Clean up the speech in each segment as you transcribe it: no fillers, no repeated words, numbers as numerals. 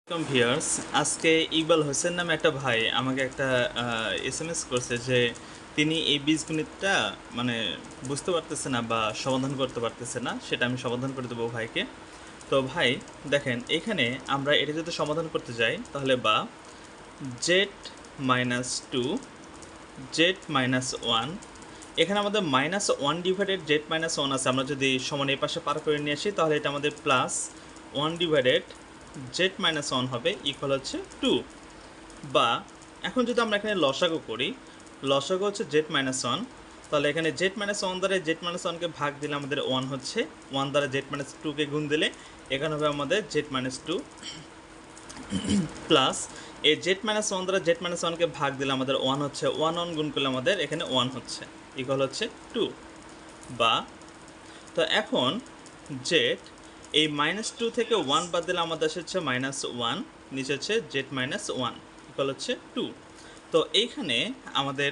Viewers, আজকে ইকবাল হোসেন নামে একটা ভাই আমাকে একটা এসএমএস করছে যে তিনি এই বীজগণিতটা মানে বুঝতে পারতেছে না বা সমাধান করতে পারতেছে না, সেটা আমি সমাধান করে দেবো ভাইকে। তো ভাই দেখেন, এখানে আমরা এটা যদি সমাধান করতে যাই তাহলে বা z-2 z-1, এখানে আমাদের -1 ডিভাইডেড z-1 আছে। আমরা যদি সমান এই পাশে পার করে নিয়ে আসি তাহলে এটা আমাদের +1 ডিভাইডেড z-1 হবে, ইকুয়াল হচ্ছে 2। বা এখন যদি আমরা এখানে লসাগু করি, লসাগু হচ্ছে z-1, তাহলে এখানে z-1 দ্বারা z-1কে ভাগ দিলে আমাদের 1 হচ্ছে, 1 দ্বারা z-2কে গুণ দিলে এখানে হবে আমাদের z-2 প্লাস এই z-1 দ্বারা z-1কে ভাগ দিলে আমাদের 1 হচ্ছে, 1 গুণ করলে আমাদের এখানে 1 হচ্ছে, ইকুয়াল হচ্ছে 2। বা তো এখন z এই -2 থেকে 1 বাদ দিলে আমাদের হচ্ছে -1, নিচে হচ্ছে z-1, ইকুয়াল হচ্ছে 2। তো এইখানে আমাদের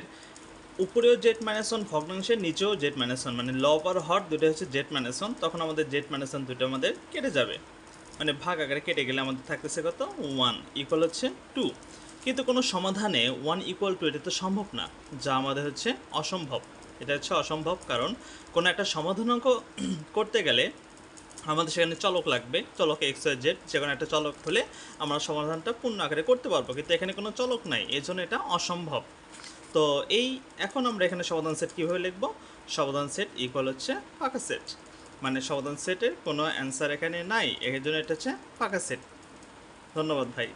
উপরেও z-1 ভগ্নাংশের, নিচেও z-1, মানে লব আর হর দুটো হচ্ছে z-1, তখন আমাদের z-1 দুটো আমাদের কেটে যাবে, মানে ভাগ আকারে কেটে গেলে আমাদের থাকতেছে কত, 1, ইকুয়াল হচ্ছে 2। কিন্তু কোনো সমাধানে 1 ইকুয়াল টু এটা তো সম্ভব না, যা আমাদের হচ্ছে অসম্ভব। এটা হচ্ছে অসম্ভব, কারণ কোনো একটা সমাধানাঙ্ক করতে গেলে আমাদের সেখানে চলক লাগবে, চলক এক্স ওয়াই জেড, যে কোনো একটা চলক হলে আমরা সমাধানটা পূর্ণ আকারে করতে পারবো, কিন্তু এখানে কোনো চলক নাই, এই জন্য এটা অসম্ভব। তো এখন আমরা এখানে সমাধান সেট কীভাবে লিখব? সমাধান সেট ইকুয়াল হচ্ছে ফাঁকা সেট, মানে সমাধান সেটের কোনো অ্যান্সার এখানে নাই, এর জন্য এটা হচ্ছে ফাঁকা সেট। ধন্যবাদ ভাই।